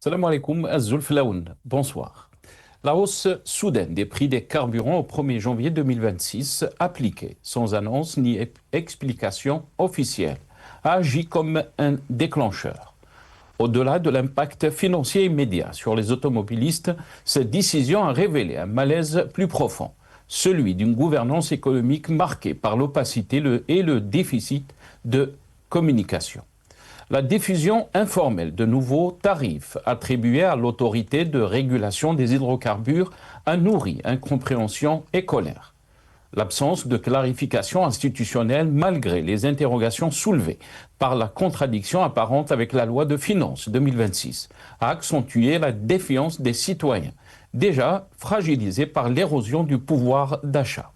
Salam alaikum, Azul Flaoun. Bonsoir. La hausse soudaine des prix des carburants au 1er janvier 2026, appliquée sans annonce ni explication officielle, a agi comme un déclencheur. Au-delà de l'impact financier immédiat sur les automobilistes, cette décision a révélé un malaise plus profond, celui d'une gouvernance économique marquée par l'opacité et le déficit de communication. La diffusion informelle de nouveaux tarifs attribués à l'autorité de régulation des hydrocarbures a nourri incompréhension et colère. L'absence de clarification institutionnelle, malgré les interrogations soulevées par la contradiction apparente avec la loi de finances 2026, a accentué la défiance des citoyens, déjà fragilisés par l'érosion du pouvoir d'achat.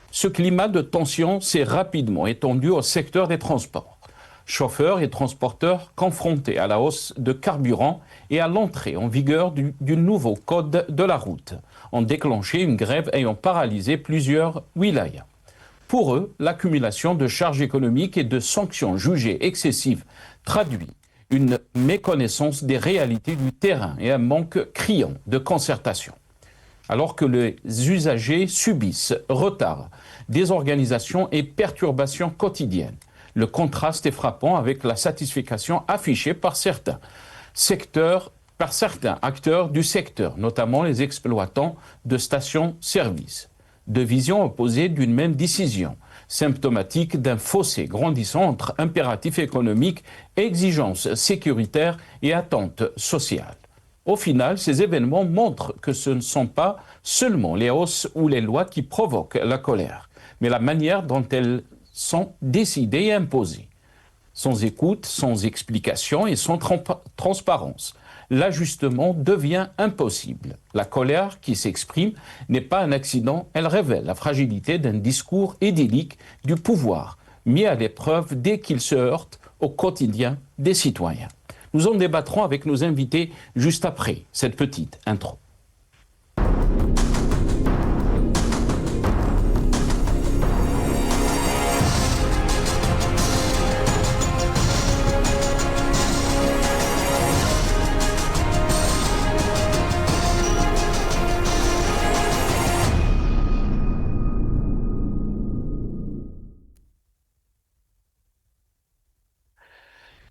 Ce climat de tension s'est rapidement étendu au secteur des transports. Chauffeurs et transporteurs confrontés à la hausse de carburant et à l'entrée en vigueur du nouveau code de la route ont déclenché une grève ayant paralysé plusieurs wilayas. Pour eux, l'accumulation de charges économiques et de sanctions jugées excessives traduit une méconnaissance des réalités du terrain et un manque criant de concertation. Alors que les usagers subissent retards, désorganisation et perturbations quotidiennes, le contraste est frappant avec la satisfaction affichée par certains acteurs du secteur, notamment les exploitants de stations-service. Deux visions opposées d'une même décision, symptomatique d'un fossé grandissant entre impératifs économiques, exigences sécuritaires et attentes sociales. Au final, ces événements montrent que ce ne sont pas seulement les hausses ou les lois qui provoquent la colère, mais la manière dont elles sont décidées et imposées. Sans écoute, sans explication et sans transparence, l'ajustement devient impossible. La colère qui s'exprime n'est pas un accident, elle révèle la fragilité d'un discours idyllique du pouvoir, mis à l'épreuve dès qu'il se heurte au quotidien des citoyens. Nous en débattrons avec nos invités juste après cette petite intro.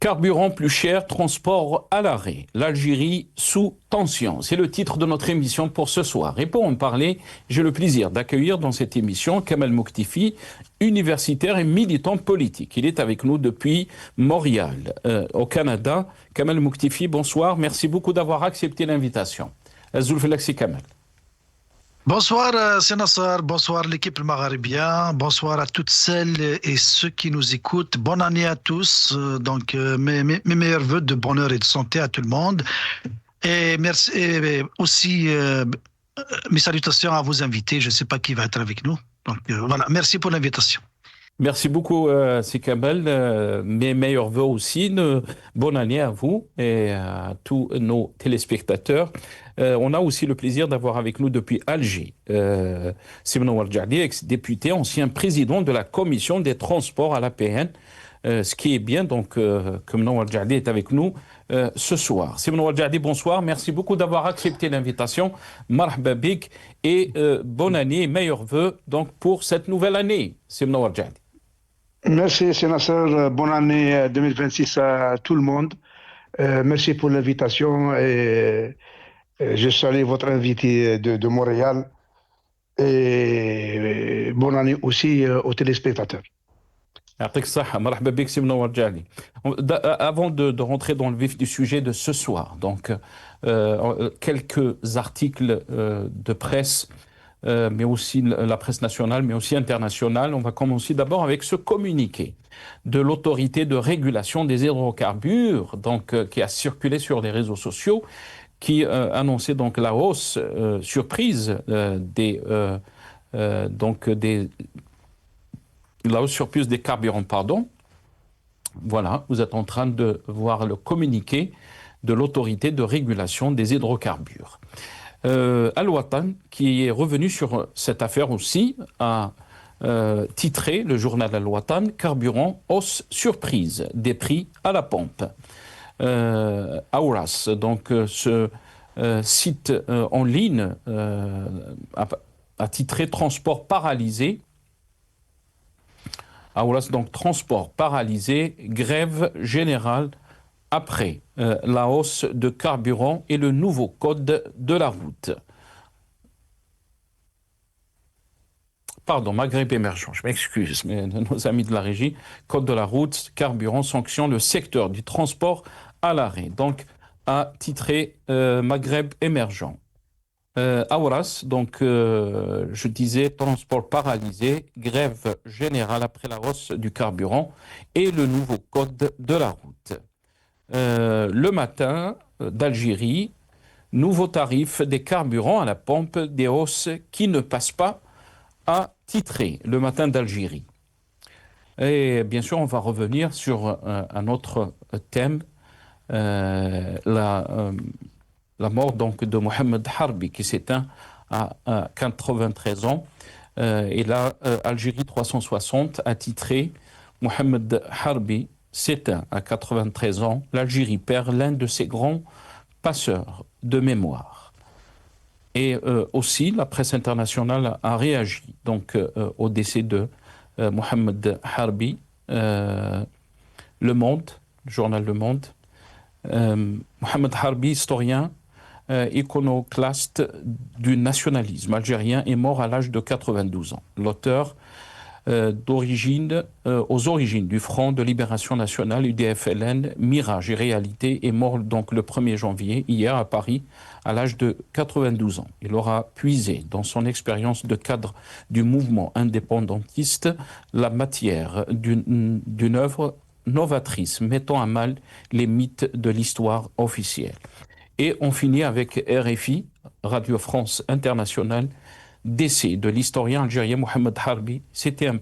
Carburant plus cher, transport à l'arrêt. L'Algérie sous tension. C'est le titre de notre émission pour ce soir. Et pour en parler, j'ai le plaisir d'accueillir dans cette émission Kamel Mouktifi, universitaire et militant politique. Il est avec nous depuis Montréal, au Canada. Kamel Mouktifi, bonsoir. Merci beaucoup d'avoir accepté l'invitation. Azoul Felaxi Kamel. Bonsoir Sénassar, bonsoir l'équipe Maghrébien, bonsoir à toutes celles et ceux qui nous écoutent. Bonne année à tous, mes meilleurs vœux de bonheur et de santé à tout le monde. Et merci et aussi mes salutations à vos invités, je ne sais pas qui va être avec nous. Voilà, merci pour l'invitation. Merci beaucoup, Kamel. Mes meilleurs vœux aussi. Bonne année à vous et à tous nos téléspectateurs. On a aussi le plaisir d'avoir avec nous depuis Alger Simon Ouarjali, ex-député, ancien président de la commission des transports à l'APN. Ce qui est bien, donc, Simon Ouarjali est avec nous ce soir. Simon Ouarjali, bonsoir. Merci beaucoup d'avoir accepté l'invitation. Marhaba bik et bonne année et meilleurs vœux donc, pour cette nouvelle année, Simon Ouarjali. Merci, sénateur. Bonne année 2026 à tout le monde. Merci pour l'invitation et je salue votre invité de Montréal et bonne année aussi aux téléspectateurs. Avant de rentrer dans le vif du sujet de ce soir, donc quelques articles de presse, mais aussi la presse nationale, mais aussi internationale. On va commencer d'abord avec ce communiqué de l'autorité de régulation des hydrocarbures, donc qui a circulé sur les réseaux sociaux, qui annonçait donc la hausse surprise la hausse surprise des carburants, pardon. Voilà, vous êtes en train de voir le communiqué de l'autorité de régulation des hydrocarbures. Al-Watan, qui est revenu sur cette affaire aussi, a titré le journal Al-Watan « Carburant, hausse surprise des prix à la pompe ». Auras, donc ce site en ligne attitré Transport paralysé. Auras, donc transport paralysé, grève générale après la hausse de carburant et le nouveau code de la route. Pardon, Maghreb émergent, je m'excuse, mais nos amis de la régie, code de la route, carburant, sanction, le secteur du transport à l'arrêt. Donc, a titré Maghreb émergent. Auras, donc je disais transport paralysé, grève générale après la hausse du carburant et le nouveau code de la route. Le matin d'Algérie, nouveau tarif des carburants à la pompe, des hausses qui ne passent pas à titrer. Le matin d'Algérie. Et bien sûr, on va revenir sur un autre thème, la mort donc de Mohamed Harbi qui s'éteint à 93 ans. Et là, Algérie 360 a titré Mohamed Harbi s'éteint à 93 ans. L'Algérie perd l'un de ses grands passeurs de mémoire. Et aussi, la presse internationale a réagi donc, au décès de Mohamed Harbi. Le Monde, le journal Le Monde. Mohamed Harbi, historien, iconoclaste du nationalisme algérien, est mort à l'âge de 92 ans. L'auteur aux origines du Front de Libération Nationale, UDFLN, Mirage et Réalité, est mort donc le 1er janvier, hier à Paris, à l'âge de 92 ans. Il aura puisé dans son expérience de cadre du mouvement indépendantiste la matière d'une œuvre novatrice, mettant à mal les mythes de l'histoire officielle. Et on finit avec RFI, Radio France Internationale, décès de l'historien algérien Mohamed Harbi. C'était un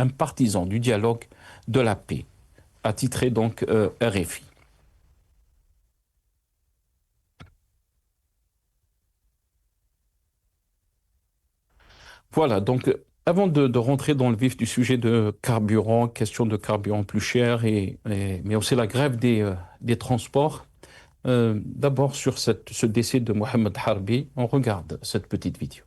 partisan du dialogue, de la paix, attitré donc RFI. Voilà, donc avant de rentrer dans le vif du sujet de carburant, question de carburant plus cher, mais aussi la grève des transports, d'abord sur ce décès de Mohamed Harbi, on regarde cette petite vidéo.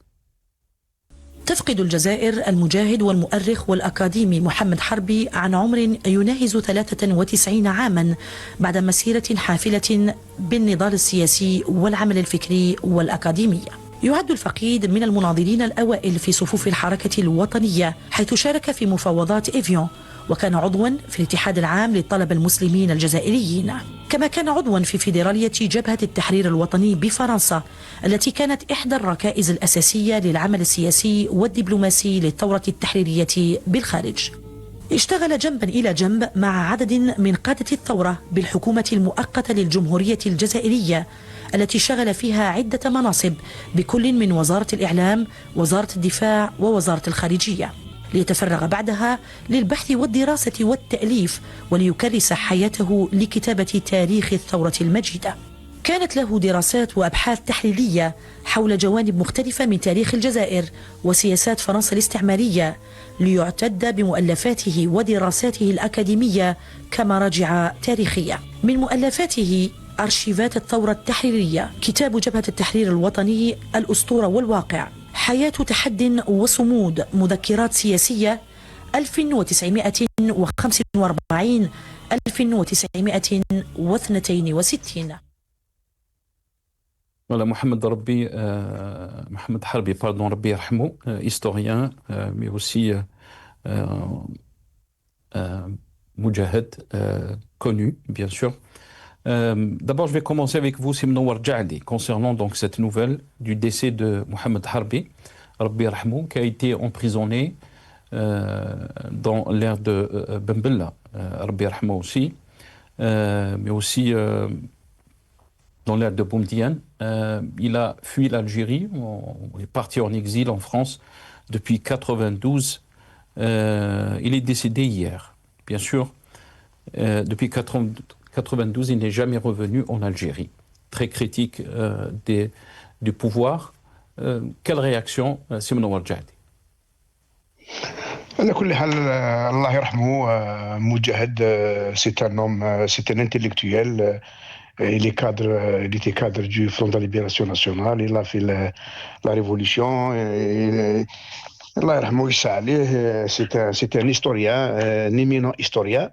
تفقد الجزائر المجاهد والمؤرخ والأكاديمي محمد حربي عن عمر يناهز 93 عاما بعد مسيرة حافلة بالنضال السياسي والعمل الفكري والأكاديمي. يعد الفقيد من المناضلين الأوائل في صفوف الحركة الوطنية، حيث شارك في مفاوضات إيفيون، وكان عضوا في الاتحاد العام للطلبة المسلمين الجزائريين، كما كان عضوا في فيدرالية جبهة التحرير الوطني بفرنسا، التي كانت إحدى الركائز الأساسية للعمل السياسي والدبلوماسي للثورة التحريرية بالخارج. اشتغل جنبا إلى جنب مع عدد من قادة الثورة بالحكومة المؤقتة للجمهورية الجزائرية، التي شغل فيها عدة مناصب بكل من وزارة الإعلام، وزارة الدفاع، ووزارة الخارجية، ليتفرغ بعدها للبحث والدراسة والتأليف، وليكرس حياته لكتابة تاريخ الثورة المجيدة. كانت له دراسات وأبحاث تحليلية حول جوانب مختلفة من تاريخ الجزائر وسياسات فرنسا الاستعمارية، ليعتد بمؤلفاته ودراساته الأكاديمية كمراجع تاريخية. من مؤلفاته أرشيفات الثورة التحريرية، كتاب جبهة التحرير الوطني، الأسطورة والواقع، حياة تحد وصمود، مذكرات سياسية 1945 1962. Voilà, Mohamed Harbi, pardon, Rabbi Yarhamou, historien, mais aussi Moudjahed, connu, bien sûr. D'abord, je vais commencer avec vous, Simnouar Djahdi, concernant donc cette nouvelle du décès de Mohamed Harbi, Rabbi Yarhamou, qui a été emprisonné dans l'ère de Ben Bella, Rabbi Yarhamou aussi, mais aussi dans l'ère de Boumediene. Il a fui l'Algérie, il est parti en exil en France depuis 92. Il est décédé hier, bien sûr. Depuis 92, il n'est jamais revenu en Algérie. Très critique du pouvoir. Quelle réaction, Simon Ouadjadi? على كل حال الله يرحمه مجاهد c'est un homme c'est un intellectuel il est cadre il était cadre du Front de la Libération Nationale il a fait la révolution الله يرحمه ويسع عليه c'est un historien un éminent historien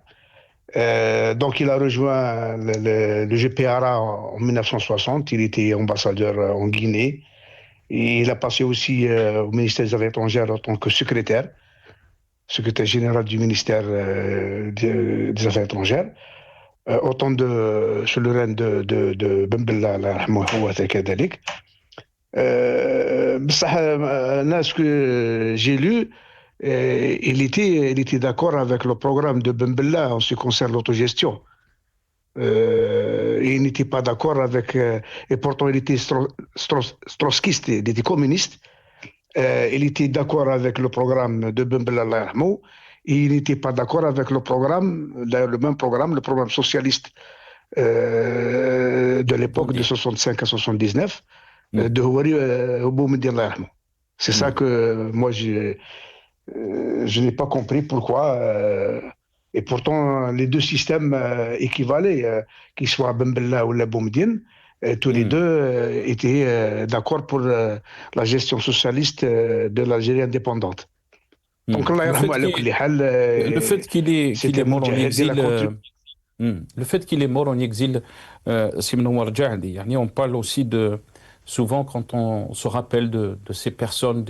donc il a rejoint le GPRA en 1960 il était ambassadeur en Guinée et il a passé aussi au ministère des Affaires étrangères en tant que secrétaire général du ministère des Affaires étrangères, au temps sous le règne de Ben Bella, الله يرحمه هو كذلك. بصح ce que j'ai lu, il était d'accord avec le programme de Ben Bella en ce qui concerne l'autogestion. Il n'était pas d'accord avec, et pourtant il était trotskiste, il était communiste. Il était d'accord avec le programme de Ben Bella Allah yarhamou, et il n'était pas d'accord avec le même programme, le programme socialiste de l'époque de 65 à 79 de Houari Boumedi Allah yarhamou. C'est ça que moi je n'ai pas compris pourquoi. Et pourtant les deux systèmes équivalaient, qu'ils soient Ben Bella ou la Boumedine. Tous les deux étaient d'accord pour la gestion socialiste de l'Algérie indépendante. Donc, le fait qu'il est mort en exil, on parle aussi souvent quand on se rappelle de ces personnes,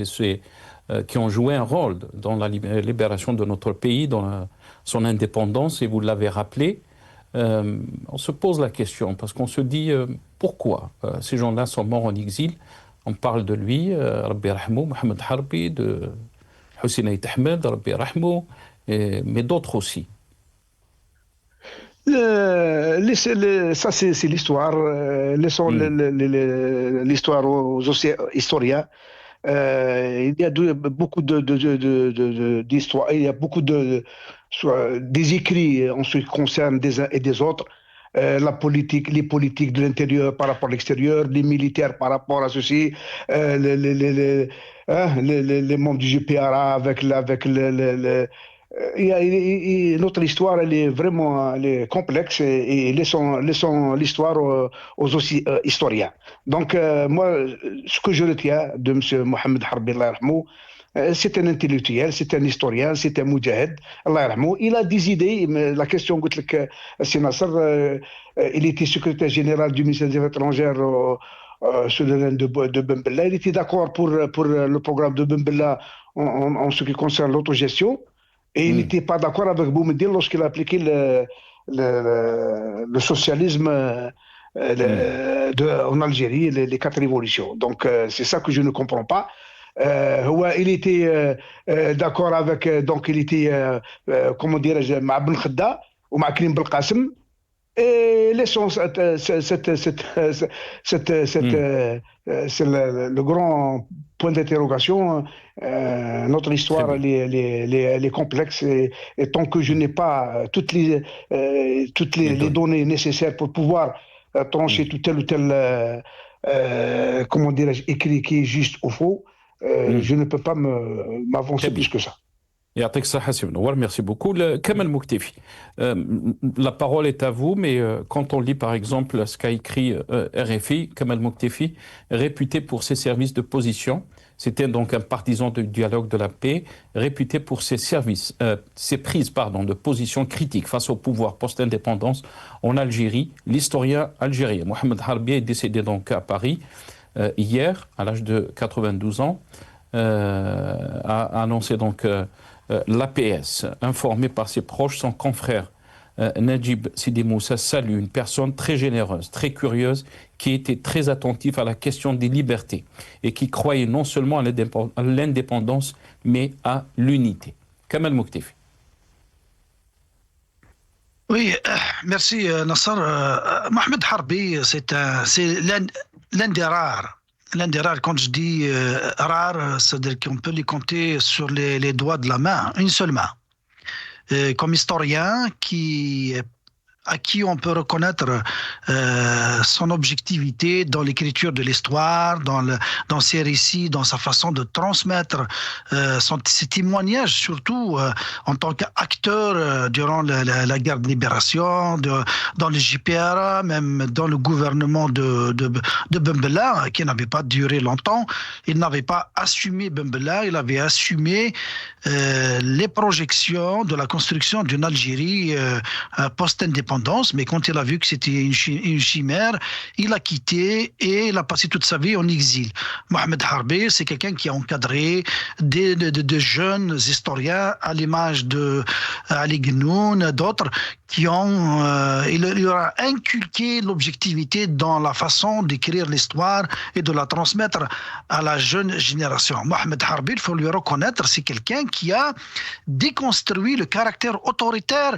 qui ont joué un rôle dans la libération de notre pays, dans son indépendance, et vous l'avez rappelé. On se pose la question parce qu'on se dit pourquoi ces gens-là sont morts en exil. On parle de lui, Rabbi Rahmou, Mohamed Harbi, de Hussein Ait Ahmed, Rabbi Rahmou, mais d'autres aussi. Ça, c'est l'histoire. Laissons l'histoire aux historiens. Il y a beaucoup d'histoires, il y a beaucoup des écrits en ce qui concerne des uns et des autres. Les politiques de l'intérieur par rapport à l'extérieur, les militaires par rapport à ceci, les membres du GPRA avec notre histoire, elle est vraiment complexe et laissons l'histoire aux historiens. Donc, moi, ce que je retiens de M. Mohamed Harbi, Allah yarhamou, c'est un intellectuel, c'est un historien, c'est un moudjahid, Allah yarhamou. Il a des idées. La question, c'est Nasser, il était secrétaire général du ministère des Affaires étrangères sous le règne de Ben Bella. Il était d'accord pour le programme de Ben Bella en ce qui concerne l'autogestion. Et il n'était pas d'accord avec Boumediene lorsqu'il a appliqué le socialisme en Algérie, les 4 révolutions. Donc, c'est ça que je ne comprends pas. Il était d'accord avec, donc il était, comment dirais-je, مع بن خدا ومع كريم بالقاسم. Et laissons c'est le grand point d'interrogation. Notre histoire, elle est complexe et tant que je n'ai pas toutes les données nécessaires pour pouvoir trancher tout tel ou tel, comment dirais-je, écrit qui est juste ou faux, je ne peux pas m'avancer plus que ça. Merci beaucoup. Kamal Muktefi, la parole est à vous, mais quand on lit par exemple ce qu'a écrit RFI, Kamal Muktefi, réputé pour ses services de position, c'était donc un partisan du dialogue de la paix, réputé pour ses prises de position critique face au pouvoir post-indépendance en Algérie. L'historien algérien Mohamed Harbi est décédé donc à Paris hier, à l'âge de 92 ans, a annoncé donc l'APS, informé par ses proches, son confrère Najib Sidi Moussa salue une personne très généreuse, très curieuse, qui était très attentive à la question des libertés et qui croyait non seulement à l'indépendance, mais à l'unité. Kamal Muktefi. Oui, merci Nasser. Mohamed Harbi, c'est l'un des rares. L'un des rares, quand je dis rare, c'est-à-dire qu'on peut les compter sur les doigts de la main, une seule main. Comme historien qui à qui on peut reconnaître son objectivité dans l'écriture de l'histoire, dans ses récits, dans sa façon de transmettre ses témoignages, surtout en tant qu'acteur durant la guerre de libération, dans le JPRA, même dans le gouvernement de Ben Bella, qui n'avait pas duré longtemps. Il n'avait pas assumé Ben Bella, il avait assumé les projections de la construction d'une Algérie post-indépendance, mais quand il a vu que c'était une chimère, il a quitté et il a passé toute sa vie en exil. Mohamed Harbi, c'est quelqu'un qui a encadré de jeunes historiens à l'image de Ali Genoun, d'autres qui il leur a inculqué l'objectivité dans la façon d'écrire l'histoire et de la transmettre à la jeune génération. Mohamed Harbi, il faut lui reconnaître, c'est quelqu'un qui a déconstruit le caractère autoritaire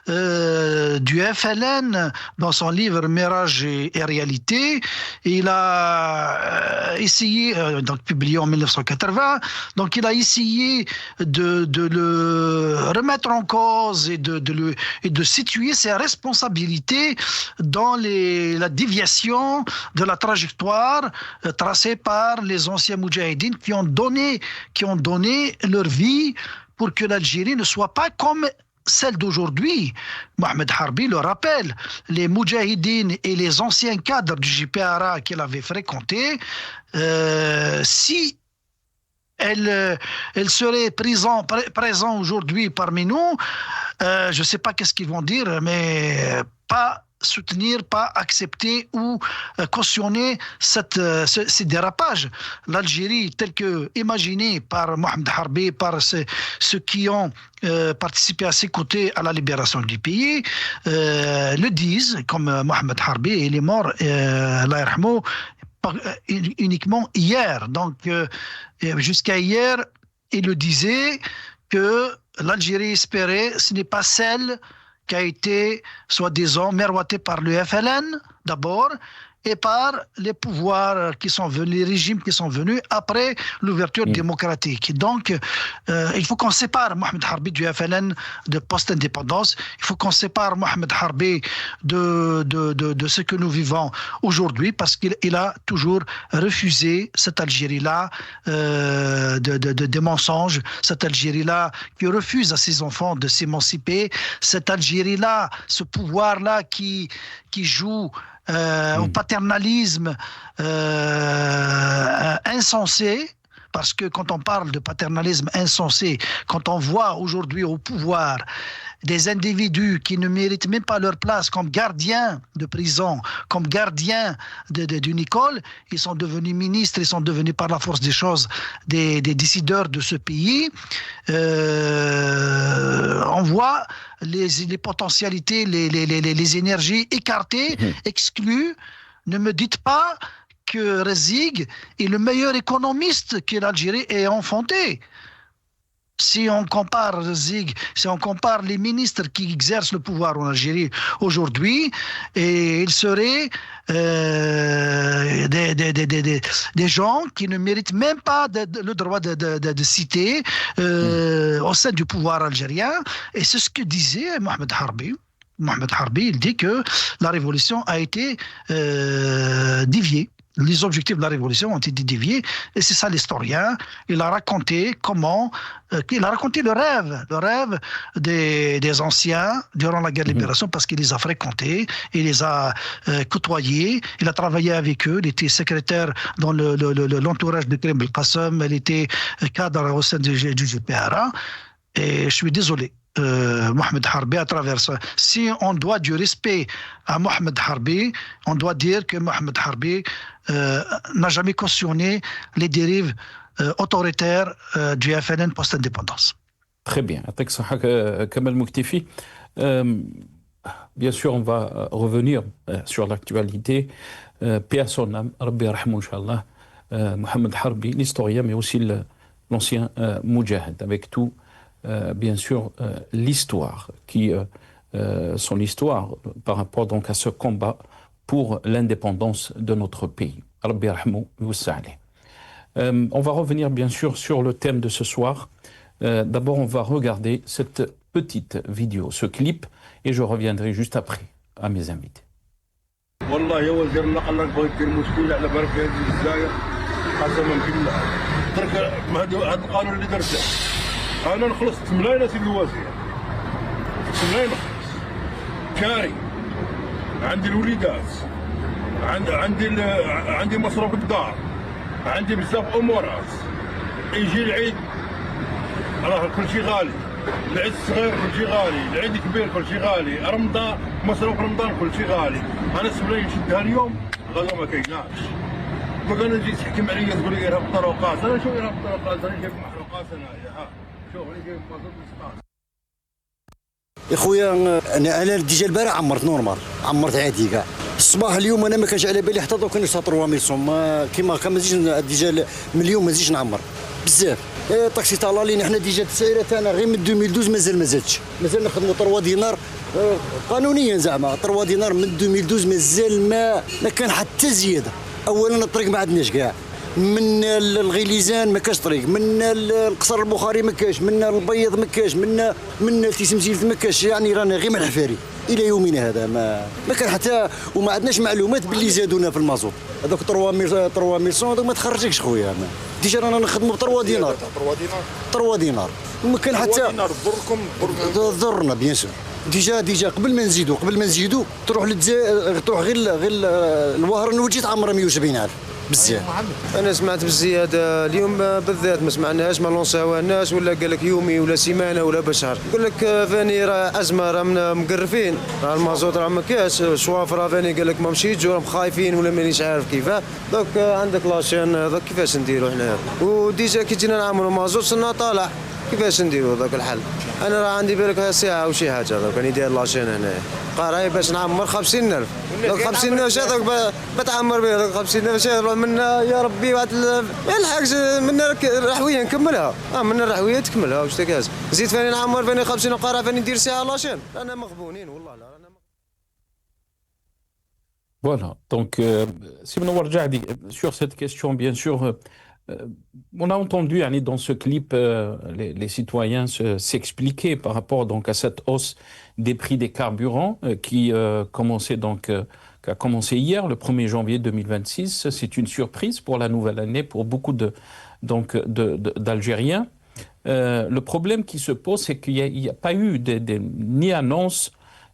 du FLN dans son livre Mirage et réalité. Il a essayé, donc publié en 1980, donc il a essayé de le remettre en cause et de situer ses responsabilités dans la déviation de la trajectoire tracée par les anciens moudjahidines qui ont donné leur vie pour que l'Algérie ne soit pas comme celle d'aujourd'hui. Mohamed Harbi le rappelle, les moudjahidines et les anciens cadres du JPRA qu'il avait fréquentés, si elle serait présent aujourd'hui parmi nous, je ne sais pas qu'est-ce qu'ils vont dire, mais pas soutenir, pas accepter ou cautionner ces dérapages. L'Algérie, telle que imaginée par Mohamed Harbi, par ceux qui ont participé à ses côtés à la libération du pays, le disent, comme Mohamed Harbi, il est mort, Allah yarhamou, uniquement hier. Donc, jusqu'à hier, il le disait que l'Algérie espérée, ce n'est pas celle qui a été soi-disant miroitée par le FLN d'abord et par les pouvoirs qui sont venus, les régimes qui sont venus après l'ouverture démocratique. Donc, il faut qu'on sépare Mohamed Harbi du FLN de post-indépendance. Il faut qu'on sépare Mohamed Harbi de ce que nous vivons aujourd'hui, parce qu'il a toujours refusé cette Algérie-là des mensonges, cette Algérie-là qui refuse à ses enfants de s'émanciper, cette Algérie-là, ce pouvoir-là qui joue au paternalisme insensé, parce que quand on parle de paternalisme insensé, quand on voit aujourd'hui au pouvoir des individus qui ne méritent même pas leur place comme gardiens de prison, comme gardiens d'une école, ils sont devenus ministres, ils sont devenus par la force des choses des décideurs de ce pays. On voit les potentialités, les énergies écartées, exclues. Ne me dites pas que Rezig est le meilleur économiste que l'Algérie ait enfanté. Si on compare Rezig, si on compare les ministres qui exercent le pouvoir en Algérie aujourd'hui, et ils seraient des gens qui ne méritent même pas le droit de citer au sein du pouvoir algérien. Et c'est ce que disait Mohamed Harbi. Mohamed Harbi, il dit que la révolution a été déviée. Les objectifs de la révolution ont été déviés, et c'est ça l'historien. Il a raconté il a raconté le rêve des anciens durant la guerre de libération, parce qu'il les a fréquentés, il les a côtoyés, il a travaillé avec eux, il était secrétaire dans l'entourage de Karim Belkacem, il était cadre au sein du JPRA, et je suis désolé. Mohamed Harbi à travers ça. Si on doit du respect à Mohamed Harbi, on doit dire que Mohamed Harbi n'a jamais cautionné les dérives autoritaires du FLN post-indépendance. Très bien. Kamal Muktefi. Bien sûr, on va revenir sur l'actualité. Paix à son âme, Rabbi Rahmou, Inch'Allah. Mohamed Harbi, l'historien, mais aussi l'ancien Moudjahid, avec tout. Bien sûr, l'histoire, son histoire par rapport donc à ce combat pour l'indépendance de notre pays. Rabbi Rahmou Wussaleh. On va revenir bien sûr sur le thème de ce soir. D'abord, on va regarder cette petite vidéo, ce clip, et je reviendrai juste après. à mes invités. والله يا وزير النقل راك بغيت دير مشكل على بالك في هذه الجزائر قسما بالله ترك هذا القانون اللي درته انا نخلص ملايين يا سيدي الوزير ملايين نخلص كاري عندي الوليدات عندي مصروف الدار عندي بزاف امورات يجي العيد راه كل شيء غالي العيد الصغير كل شيء غالي العيد الكبير كل شيء غالي رمضان مصروف رمضان كل شيء غالي انا السبلاي نشدها اليوم غدا ما كايناش دوك انا نجي تحكم عليا تقول لي ارهب الطرقات انا شو ارهب الطرقات انا جايب محروقات انايا ها شوف انا جايب مازوت مسقات يا خويا انا ديجا البارح عمرت نورمال عمرت عادي كاع الصباح اليوم انا ما كانش على بالي حتى دوك نص 3000 كيما ما زيدش ديجا مليون ما زيدش نعمر بزاف طاكسي طلالين حنا ديجا التسايره تاعنا غير من 2012 مازال مازال نخدموا 3 دينار قانونيا زعما 3 دينار من 2012 مازال ما كان حتى زياده اولا الطريق ما عندناش كاع من الغليزان ما كاش طريق من القصر البخاري ما كاش من البيض ما كاش من تيسمزيلت ما كاش يعني رانا غير مع الحفاري الى يومنا هذا ما كان حتى وما عندناش معلومات باللي زادونا في المازوت هذوك 3000 هذوك ما تخرجكش خويا ديجا رانا نخدموا ب 3 دينار 3 دينار وما كان حتى ضرنا بيان سور ديجا قبل ما نزيدوا تروح للجزائر تروح غير الوهران وتجي تعمر 170,000 بزاف. انا سمعت بالزياده اليوم بالذات ما سمعناهاش ما لونساوهاش ولا قال لك يومي ولا سيمانه ولا بشهر يقول لك فاني راه ازمه رانا مقرفين راه المازوت راه ما كاش الشواف راه فاني قال لك ما مشيتش راهم خايفين ولا مانيش عارف كيفاه دوك عندك لاشين دوك كيفاش نديروا حنا وديجا كي جينا نعملوا مازوت صرنا طالع كيفاش نديروا ذاك الحل انا راه عندي بالك ساعه وشي حاجه دوك راني داير لاشين هنايا قراي باش نعمر 50,000 دوك 50,000 هذوك بتعمر به دوك 50,000 شهر منا يا ربي واحد ما يلحقش منا الرحويه نكملها منا الرحويه تكملها واش تكاز زيد فاني نعمر فاني 50 قرا فاني ندير ساعه لاشين رانا مغبونين والله لا رانا Voilà, donc si on regarde sur cette question, bien sûr, on a entendu dans ce clip les citoyens s'expliquer par rapport donc à cette hausse des prix des carburants qui a commencé hier, le 1er janvier 2026. C'est une surprise pour la nouvelle année pour beaucoup d'Algériens. Le problème qui se pose, c'est qu'il n'y a pas eu ni annonce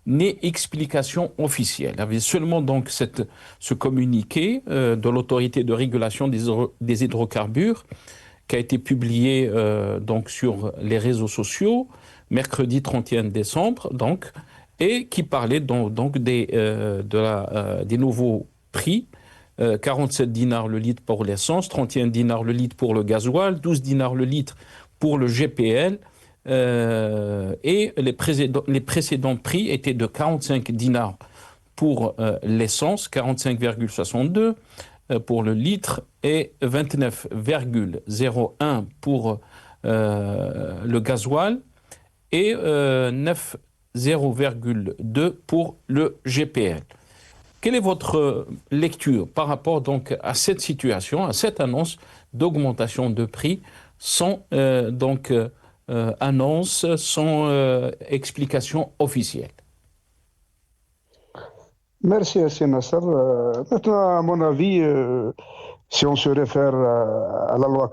ni explication officielle. Il y avait seulement donc ce communiqué de l'autorité de régulation des hydrocarbures qui a été publié donc sur les réseaux sociaux mercredi 31 décembre donc et qui parlait donc des nouveaux prix 47 dinars le litre pour l'essence, 31 dinars le litre pour le gasoil, 12 dinars le litre pour le GPL. Et les précédents prix étaient de 45 dinars pour l'essence, 45,62 pour le litre et 29,01 pour le gasoil et 9,02 pour le GPL. Quelle est votre lecture par rapport donc à cette situation, à cette annonce d'augmentation de prix sans annonce, sans explication officielle? Merci, Nasser. Maintenant, à mon avis, si on se réfère à la loi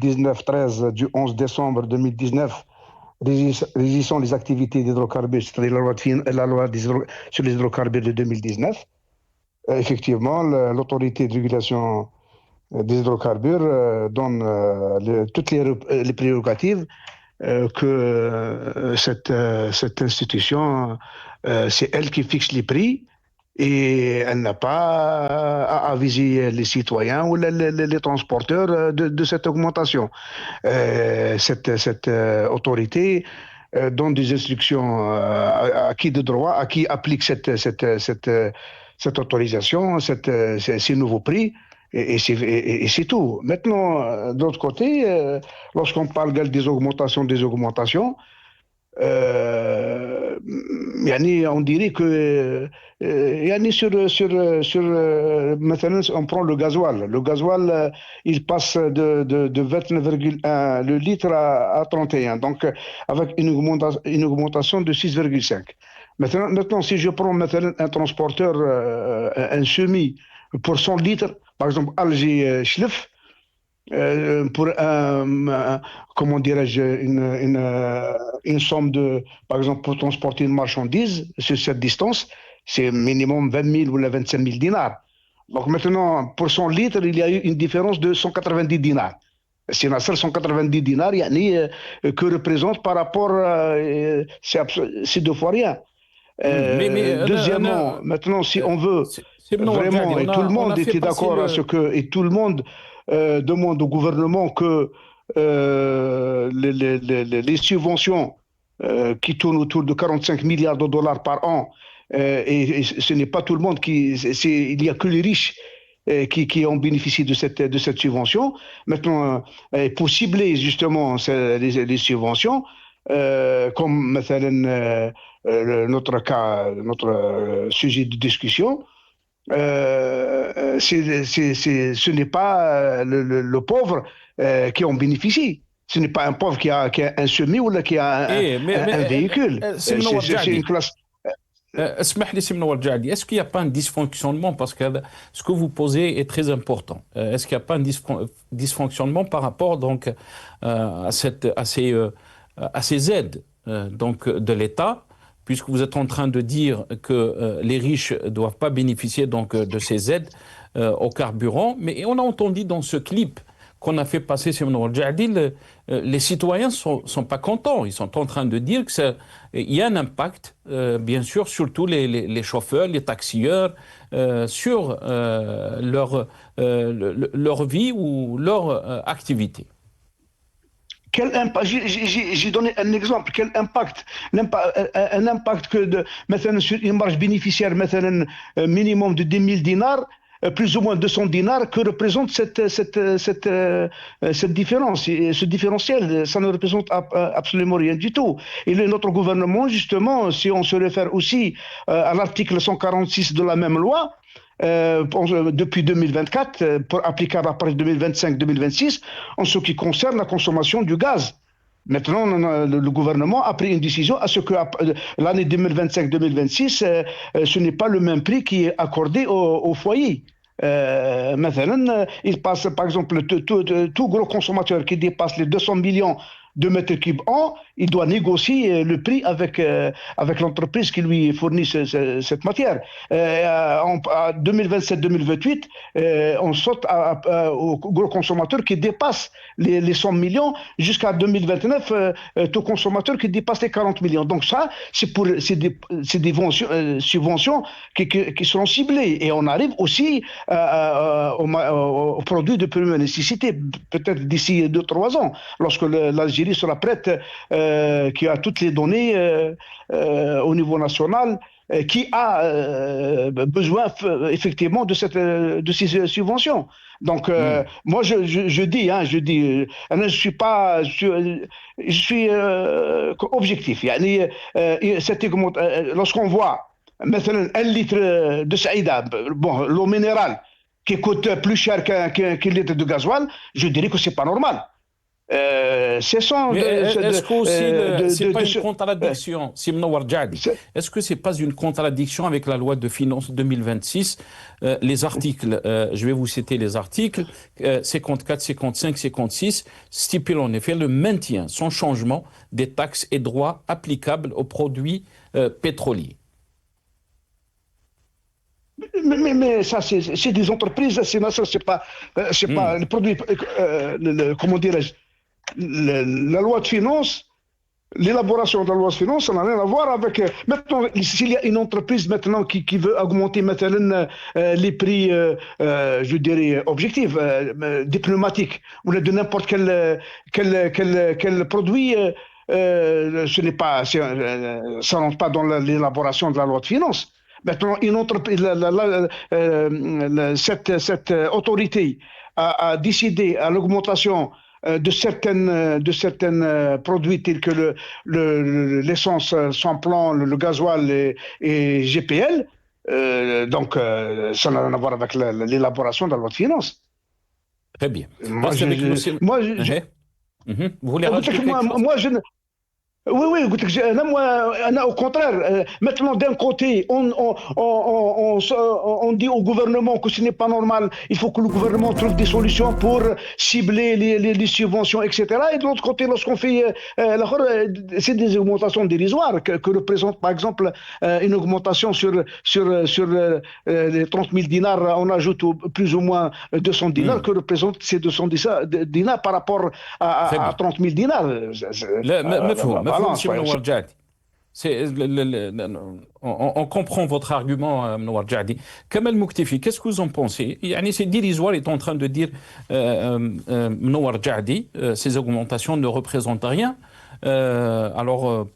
1913 du 11 décembre 2019, régissant les activités d'hydrocarbures, c'est-à-dire la loi sur les hydrocarbures de 2019, effectivement, l'autorité de régulation des hydrocarbures donne toutes les prérogatives que cette institution, c'est elle qui fixe les prix et elle n'a pas à aviser les citoyens ou les transporteurs de cette augmentation. Cette autorité donne des instructions à qui de droit, à qui applique cette autorisation, ces nouveaux prix. Et c'est tout. Maintenant, d'autre côté, lorsqu'on parle des augmentations, on dirait que maintenant, on prend le gasoil. Le gasoil, il passe de 29,1 le litre à 31, donc avec une augmentation de 6,5. Maintenant, si je prends maintenant un transporteur, un semi pour 100 litres, par exemple Alger-Schlef, pour comment dirais-je, une somme de, par exemple, pour transporter une marchandise sur cette distance, c'est minimum 20 000 ou 25 000 dinars. Donc maintenant, pour 100 litres, il y a eu une différence de 190 dinars. C'est 190 dinars, que représente par rapport, c'est deux fois rien. Deuxièmement, maintenant, si on veut vraiment, et tout le monde était d'accord à ce que, et tout le monde demande au gouvernement que les subventions qui tournent autour de 45 milliards de dollars par an, et ce n'est pas tout le monde il n'y a que les riches qui ont bénéficié de cette subvention. Maintenant, pour cibler justement les subventions, comme notre sujet de discussion, ce n'est pas le pauvre qui en bénéficie. Ce n'est pas un pauvre qui a un semi ou qui a un véhicule. C'est une classe. اسمح لي سي منور جعدي, est-ce qu'il n'y a pas un dysfonctionnement, parce que ce que vous posez est très important. Est-ce qu'il n'y a pas un dysfonctionnement par rapport donc à ces aides donc de l'État, puisque vous êtes en train de dire que les riches ne doivent pas bénéficier donc de ces aides au carburant, mais on a entendu dans ce clip qu'on a fait passer sur Nour Jadil, les citoyens sont pas contents. Ils sont en train de dire qu'il y a un impact, bien sûr, surtout les chauffeurs, les taxieurs, sur leur vie ou leur activité. Quel impact? J'ai donné un exemple. Quel impact? Un impact que maintenant sur une marge bénéficiaire maintenant minimum de 10 000 dinars, plus ou moins 200 dinars, que représente cette différence, ce différentiel. Ça ne représente absolument rien du tout. Et notre gouvernement, justement, si on se réfère aussi à l'article 146 de la même loi, depuis 2024, pour applicable à partir de 2025-2026, en ce qui concerne la consommation du gaz. Maintenant, le gouvernement a pris une décision à ce que l'année 2025-2026, ce n'est pas le même prix qui est accordé au foyer. Il passe, par exemple, tout gros consommateur qui dépasse les 200 millions de mètres cubes an, il doit négocier le prix avec l'entreprise qui lui fournit cette matière. En 2027-2028, on saute aux gros consommateurs qui dépassent les 100 millions, jusqu'à 2029, tout consommateur qui dépasse les 40 millions. Donc ça, c'est des subventions qui seront ciblées. Et on arrive aussi aux produits de première nécessité, peut-être d'ici 2-3 ans, lorsque l'Algérie sera prête, qui a toutes les données au niveau national, qui a besoin effectivement de ces subventions. Donc moi je dis, je suis pas, je suis objectif. Lorsqu'on voit maintenant 1 litre de Saïda, l'eau minérale, qui coûte plus cher qu'un litre de gasoil, je dirais que c'est pas normal. Est-ce que c'est pas une contradiction, Simnawar Jadi? Est-ce que c'est pas une contradiction avec la loi de finances 2026? Les articles, je vais vous citer les articles 54, 55, 56 stipulent en effet le maintien sans changement des taxes et droits applicables aux produits pétroliers. Mais ça, c'est des entreprises, c'est pas les produits, comment dirais-je, la loi de finances, l'élaboration de la loi de finances, ça n'a rien à voir avec. Maintenant, s'il y a une entreprise maintenant qui veut augmenter maintenant les prix, je dirais, objectifs, diplomatiques, ou de n'importe quel produit, ce n'est pas, ça rentre pas dans l'élaboration de la loi de finances. Maintenant, une entreprise, cette autorité a décidé à l'augmentation de certains produits tels que l'essence sans plan, le gasoil et GPL. Donc, ça n'a rien à voir avec l'élaboration de la loi de finances. Très bien. Vous voulez rajouter quelque chose? Oui, oui, au contraire, maintenant d'un côté, on dit au gouvernement que ce n'est pas normal, il faut que le gouvernement trouve des solutions pour cibler les subventions, etc. Et de l'autre côté, lorsqu'on fait, c'est des augmentations dérisoires que représente par exemple une augmentation sur les 30 000 dinars, on ajoute plus ou moins 200 dinars, que représentent ces 200 dinars par rapport Très à bien. 30 000 dinars. لا مفهوم Voilà, monsieur منور جعدي. On comprend votre argument, Mnoar Jadi. Kamal Muktefi, qu'est-ce que vous en pensez? Yani, c'est dérisoire, est en train de dire Mnoar Jadi, ces augmentations ne représentent rien.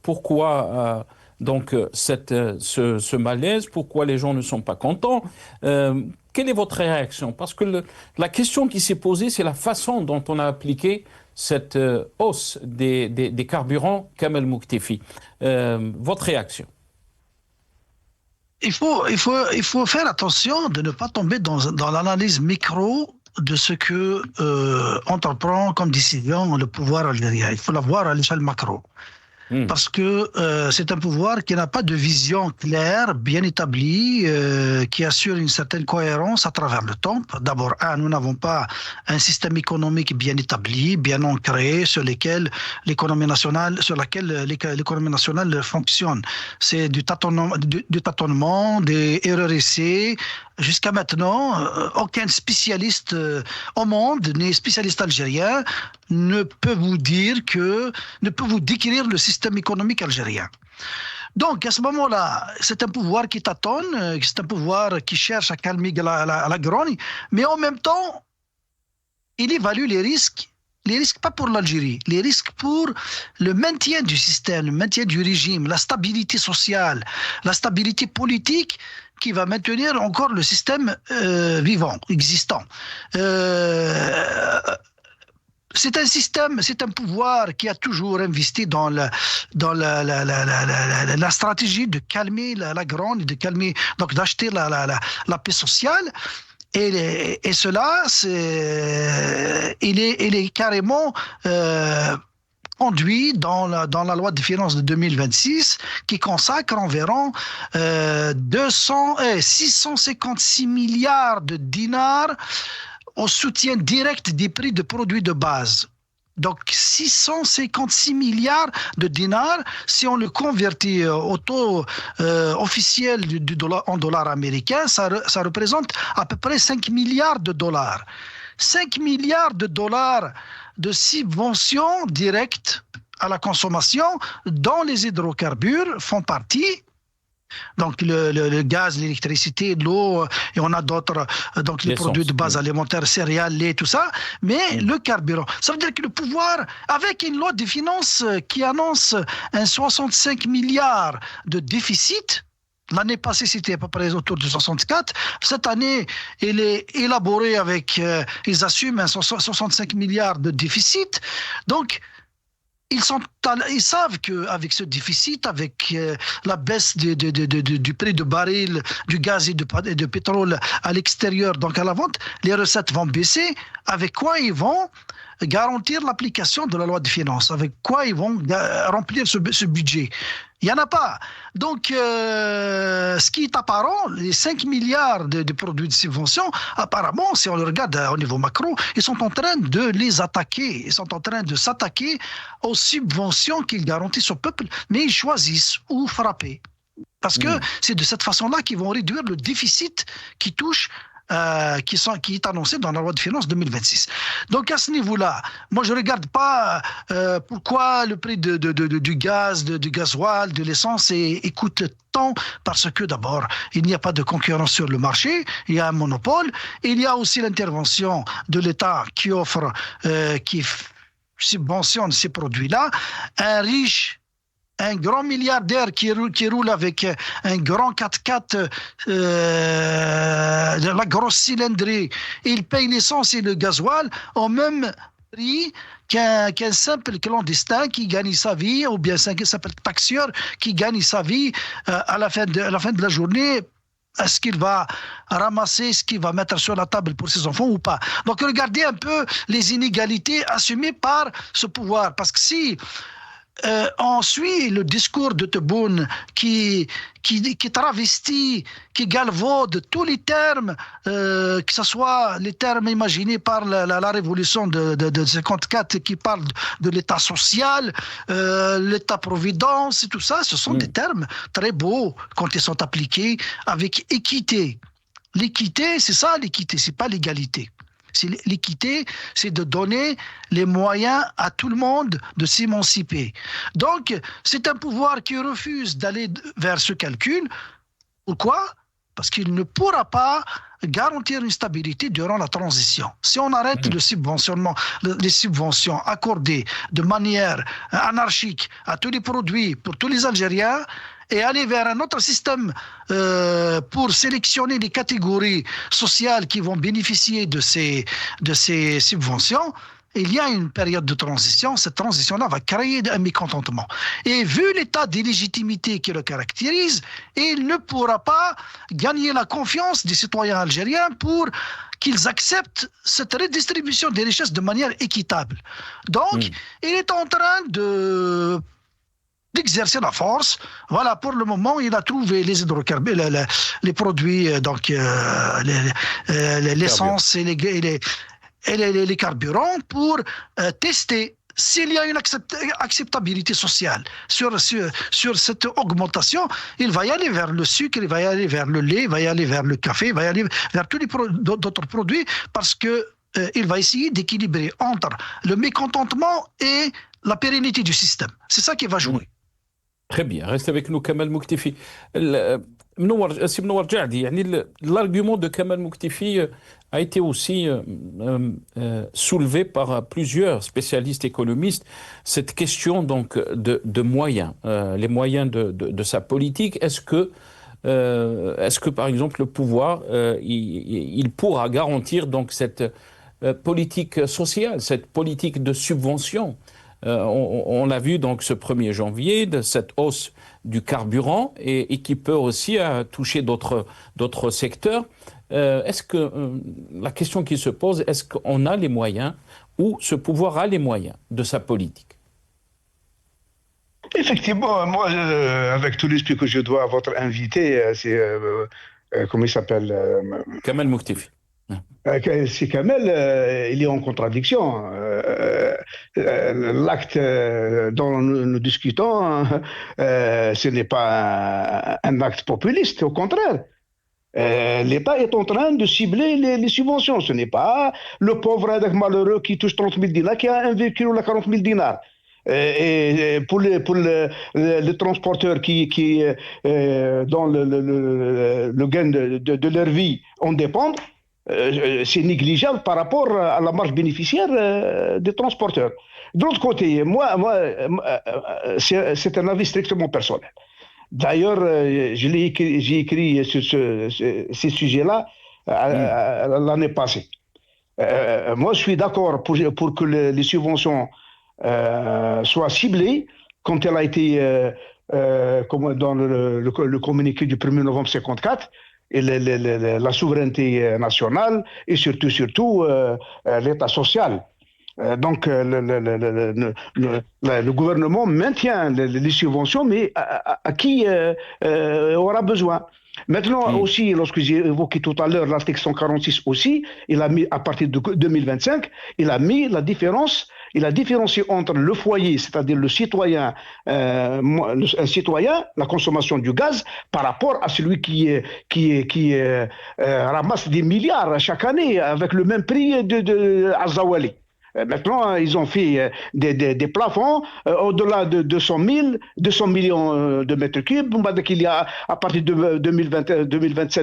Pourquoi ce malaise? Pourquoi les gens ne sont pas contents? Quelle est votre réaction? Parce que la question qui s'est posée, c'est la façon dont on a appliqué cette hausse des carburants, Kamal Muktefi. Votre réaction? Il faut faire attention de ne pas tomber dans l'analyse micro de ce que entreprend comme décision le pouvoir algérien. Il faut la voir à l'échelle macro. Parce que c'est un pouvoir qui n'a pas de vision claire, bien établie, qui assure une certaine cohérence à travers le temps. D'abord, nous n'avons pas un système économique bien établi, bien ancré, sur laquelle l'économie nationale fonctionne. C'est du tâtonnement, des erreurs essais. Jusqu'à maintenant, aucun spécialiste au monde, ni spécialiste algérien, ne peut vous décrire le système économique algérien. Donc, à ce moment-là, c'est un pouvoir qui tâtonne, c'est un pouvoir qui cherche à calmer la grogne, mais en même temps, il évalue les risques pas pour l'Algérie, les risques pour le maintien du système, le maintien du régime, la stabilité sociale, la stabilité politique qui va maintenir encore le système vivant, existant. C'est un pouvoir qui a toujours investi dans la stratégie de calmer la grogne, donc d'acheter la paix sociale. Et cela, il est carrément conduit dans la loi de finances de 2026 qui consacre environ 656 milliards de dinars au soutien direct des prix de produits de base. Donc 656 milliards de dinars, si on le convertit au taux officiel du dollar en dollars américains, ça représente à peu près 5 milliards de dollars. 5 milliards de dollars de subventions directes à la consommation dont les hydrocarbures font partie. Donc le gaz, l'électricité, l'eau, et on a d'autres, donc les produits de base alimentaires, céréales, lait, tout ça, mais le carburant. Ça veut dire que le pouvoir, avec une loi des finances qui annonce un 65 milliards de déficit, l'année passée, c'était à peu près autour de 64. Cette année, elle est élaborée avec, ils assument un 65 milliards de déficit. Donc, ils savent qu'avec ce déficit, avec la baisse du prix de baril du gaz et de pétrole à l'extérieur, donc à la vente, les recettes vont baisser. Avec quoi ils vont garantir l'application de la loi de finances? Avec quoi ils vont remplir ce budget? Il n'y en a pas. Donc, ce qui est apparent, les 5 milliards de produits de subvention, apparemment, si on le regarde au niveau macro, ils sont en train de les attaquer. Ils sont en train de s'attaquer aux subventions qu'ils garantissent au peuple, mais ils choisissent où frapper. Parce que c'est de cette façon-là qu'ils vont réduire le déficit qui touche qui est annoncé dans la loi de finances 2026. Donc à ce niveau-là, moi je ne regarde pas pourquoi le prix du gaz, du gasoil, de l'essence coûte tant, parce que d'abord, il n'y a pas de concurrence sur le marché, il y a un monopole, il y a aussi l'intervention de l'État qui offre, qui subventionne ces produits-là, un grand milliardaire qui roule avec un grand 4x4 de la grosse cylindrée, il paye l'essence et le gasoil au même prix qu'un simple clandestin qui gagne sa vie, ou bien un simple taxieur qui gagne sa vie à la fin de la journée. Est-ce qu'il va ramasser ce qu'il va mettre sur la table pour ses enfants ou pas? Donc regardez un peu les inégalités assumées par ce pouvoir, parce que si on suit le discours de Tebboune qui travestit, qui galvaude tous les termes, que ce soit les termes imaginés par la révolution de 54 qui parlent de l'État social, l'État-providence et tout ça, ce sont des termes très beaux quand ils sont appliqués avec équité. L'équité, c'est ça l'équité, c'est pas l'égalité. L'équité, c'est de donner les moyens à tout le monde de s'émanciper. Donc, c'est un pouvoir qui refuse d'aller vers ce calcul. Pourquoi ? Parce qu'il ne pourra pas garantir une stabilité durant la transition. Si on arrête le subventionnement, les subventions accordées de manière anarchique à tous les produits pour tous les Algériens, et aller vers un autre système pour sélectionner les catégories sociales qui vont bénéficier de ces subventions, il y a une période de transition. Cette transition-là va créer un mécontentement. Et vu l'état d'illégitimité qui le caractérise, il ne pourra pas gagner la confiance des citoyens algériens pour qu'ils acceptent cette redistribution des richesses de manière équitable. Donc, il est en train d'exercer la force. Voilà, pour le moment, il a trouvé les hydrocarbures, les produits, donc l'essence et les carburants pour tester s'il y a une acceptabilité sociale sur cette augmentation. Il va y aller vers le sucre, il va y aller vers le lait, il va y aller vers le café, il va y aller vers tous les d'autres produits, parce que il va essayer d'équilibrer entre le mécontentement et la pérennité du système. C'est ça qui va jouer. Très bien, reste avec nous Kamal Mouktifi. سي منور جعدي يعني l'argument de Kamal Mouktifi a été aussi soulevé par plusieurs spécialistes économistes, cette question donc de moyens, les moyens de sa politique. Est-ce que par exemple le pouvoir il pourra garantir donc cette politique sociale, cette politique de subvention? On l'a vu donc ce 1er janvier, de cette hausse du carburant et qui peut aussi toucher d'autres secteurs. Est-ce que la question qui se pose, est-ce qu'on a les moyens ou ce pouvoir a les moyens de sa politique? Effectivement, moi, avec tout l'esprit que je dois à votre invité, c'est comment il s'appelle Kamal Mouktifi. C'est Kamel, il est en contradiction. L'acte dont nous discutons, ce n'est pas un acte populiste, au contraire. L'État est en train de cibler les subventions. Ce n'est pas le pauvre malheureux qui touche 30 000 dinars qui a un véhicule à 40 000 dinars. Et pour les transporteurs qui dans le gain de leur vie en dépendent, c'est négligeable par rapport à la marge bénéficiaire des transporteurs. De l'autre côté, moi c'est un avis strictement personnel. D'ailleurs, j'ai écrit sur ces sujets-là l'année passée. Moi, je suis d'accord pour que les subventions soient ciblées, quand elle a été dans le communiqué du 1er novembre 1954, et la souveraineté nationale et surtout l'État social. Donc le gouvernement maintient les subventions, mais à qui aura besoin. Maintenant aussi, lorsque j'ai évoqué tout à l'heure l'article 146 aussi, il a mis à partir de 2025, il a mis la différence. Il a différencié entre le foyer, c'est-à-dire le citoyen, la consommation du gaz, par rapport à celui qui ramasse des milliards chaque année avec le même prix de Azawali. Maintenant, ils ont fait des plafonds au-delà de 200 millions de mètres cubes. Il y a, à partir de 2027,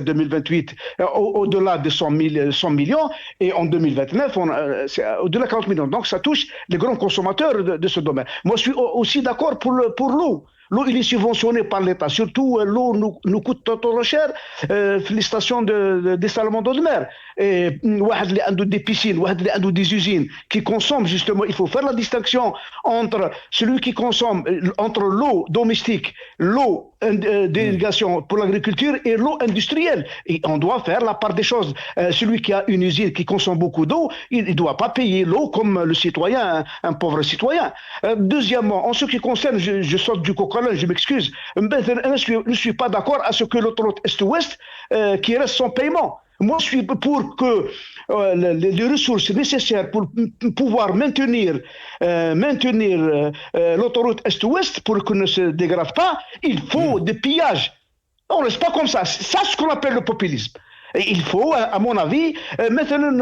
2028, au-delà de 100 millions. Et en 2029, c'est au-delà de 40 millions. Donc, ça touche les grands consommateurs de ce domaine. Moi, je suis aussi d'accord pour l'eau. L'eau, il est subventionné par l'État. Surtout, l'eau nous coûte trop cher. Les stations de dessalement d'eau de mer. Et des piscines, des usines qui consomment justement. Il faut faire la distinction entre celui qui consomme, entre l'eau domestique, l'eau délégation pour l'agriculture et l'eau industrielle. Et on doit faire la part des choses. Celui qui a une usine qui consomme beaucoup d'eau, il ne doit pas payer l'eau comme le citoyen, un pauvre citoyen. Deuxièmement, en ce qui concerne, je saute du coq à l'âne, je m'excuse, je ne suis pas d'accord à ce que l'autoroute Est-Ouest qui reste sans paiement. Moi, je suis pour que les ressources nécessaires pour pouvoir maintenir l'autoroute Est-Ouest pour qu'elle ne se dégrade pas, il faut des pillages. On ne reste pas comme ça. C'est ce qu'on appelle le populisme. Et il faut, à mon avis, maintenant,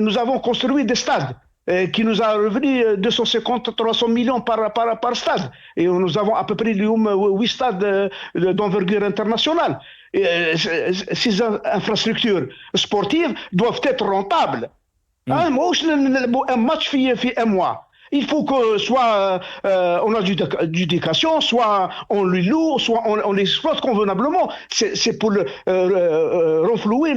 nous avons construit des stades qui nous a revenu 250-300 millions par stade. Et nous avons à peu près 8 stades d'envergure internationale. Ces infrastructures sportives doivent être rentables. Un match fait un mois. Il faut que soit on a d'éducation, soit on les loue, soit on l'exploite convenablement. C'est pour renflouer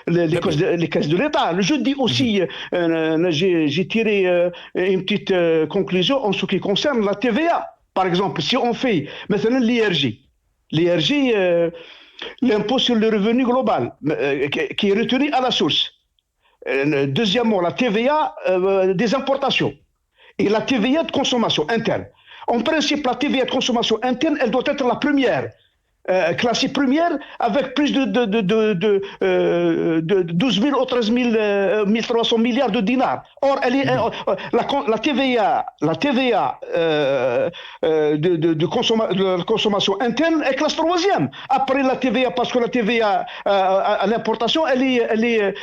les caisses de l'État. Je dis aussi, j'ai tiré une petite conclusion en ce qui concerne la TVA. Par exemple, si on fait maintenant l'IRG, l'impôt sur le revenu global, qui est retenu à la source. Deuxièmement, la TVA des importations et la TVA de consommation interne. En principe, la TVA de consommation interne, elle doit être la première, classée première, avec plus de 12 000 ou 13 300 milliards de dinars. Or, elle est, la TVA de consommation interne est classe troisième. Après la TVA, parce que la TVA à l'importation, elle est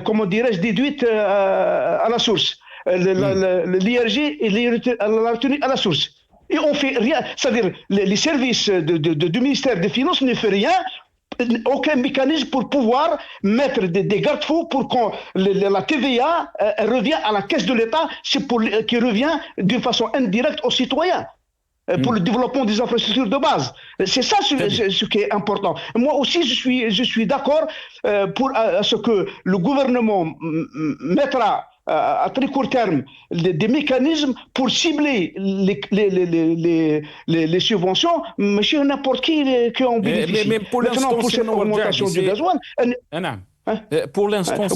comment dirais-je, déduite à la source. L'IRG, il est retenu à la source. Et on fait rien, c'est-à-dire les services du ministère des Finances ne font rien, aucun mécanisme pour pouvoir mettre des garde-fous pour que la TVA revienne à la caisse de l'État, qui revient d'une façon indirecte aux citoyens. Pour le développement des infrastructures de base. C'est ça ce qui est important. Moi aussi, je suis d'accord pour ce que le gouvernement mettra à très court terme des mécanismes pour cibler les subventions, monsieur n'importe qui en bénéficie. Mais pour maintenant, pour cette augmentation du gasoil... Pour l'instant,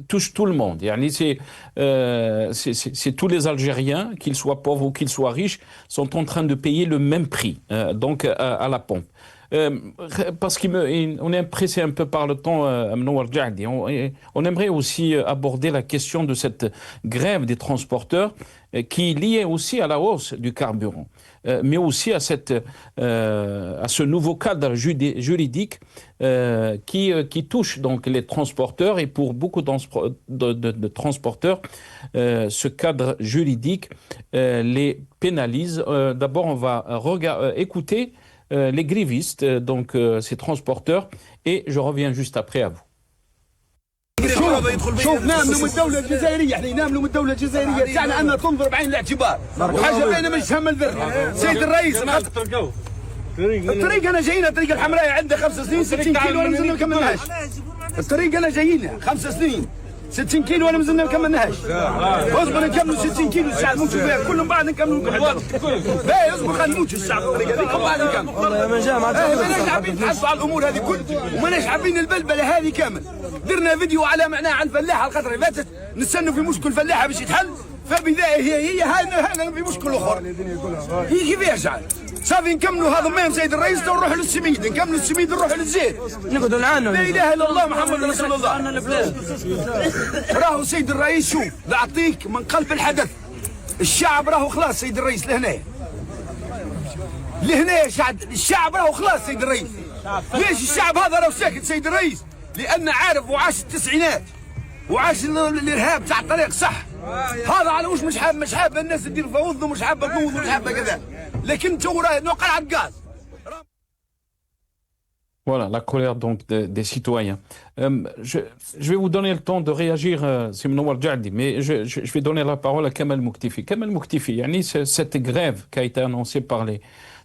touche tout le monde. C'est tous les Algériens, qu'ils soient pauvres ou qu'ils soient riches, sont en train de payer le même prix, donc à la pompe. Parce qu'on est pressé un peu par le temps, on aimerait aussi aborder la question de cette grève des transporteurs qui est liée aussi à la hausse du carburant, mais aussi à ce nouveau cadre juridique qui touche donc les transporteurs, et pour beaucoup de transporteurs, ce cadre juridique les pénalise. D'abord, on va écouter les grévistes, donc ces transporteurs, et je reviens juste après à vous. شوف ناملوا من الدولة الجزائرية، احنا ناملوا من الدولة الجزائرية تاعنا أن تنظر بعين الاعتبار، وحاجة باينة مش هم الذر. سيد الرئيس الطريق أنا جايين الطريق الحمراء عندها 5 سنين 60 كيلو وأنا مازلنا ما كملناهاش. الطريق أنا جايين 5 سنين 60 كيلو وانا مازلنا ما كملناهاش. اصبر نكملوا 60 كيلو الساعه نموتوا فيها كلهم بعد نكملوا. باهي اصبر خلينا نموتوا الساعه الطريق هذيك ومن بعد نكملوا. ماناش حابين نتحسوا على الامور هذه كل، وماناش حابين البلبله هذه كامل. درنا فيديو على معناه عن فلاحه الخطره اللي فاتت، نستنوا في مشكل فلاحه باش يتحل، فبدايه هي هذا في مشكل اخر. هي كيفاش عاد؟ صافي نكملوا هذا ما سيد الرئيس ونروحوا للسميد، نكملوا السميد نروحوا للزيت، نقعدوا نعانوا. لا اله الا الله محمد رسول الله. راهو سيد الرئيس شوف نعطيك من قلب الحدث، الشعب راهو خلاص سيد الرئيس لهنا الشعب راهو خلاص سيد الرئيس. ليش الشعب هذا راهو ساكت سيد الرئيس؟ لأن عارف وعاش التسعينات وعاش الارهاب تاع الطريق صح. هذا على واش مش حاب الناس تدير فوضى ومش حابه تنوض ومش حابه كذا، لكن تو راه نوقع على الغاز. Voilà la colère donc des citoyens. Je vais vous donner le temps de réagir, c'est Mnowar Djadi, mais je vais donner la parole à Kamal Mouktifi. Kamal Mouktifi, cette grève qui a été annoncée par les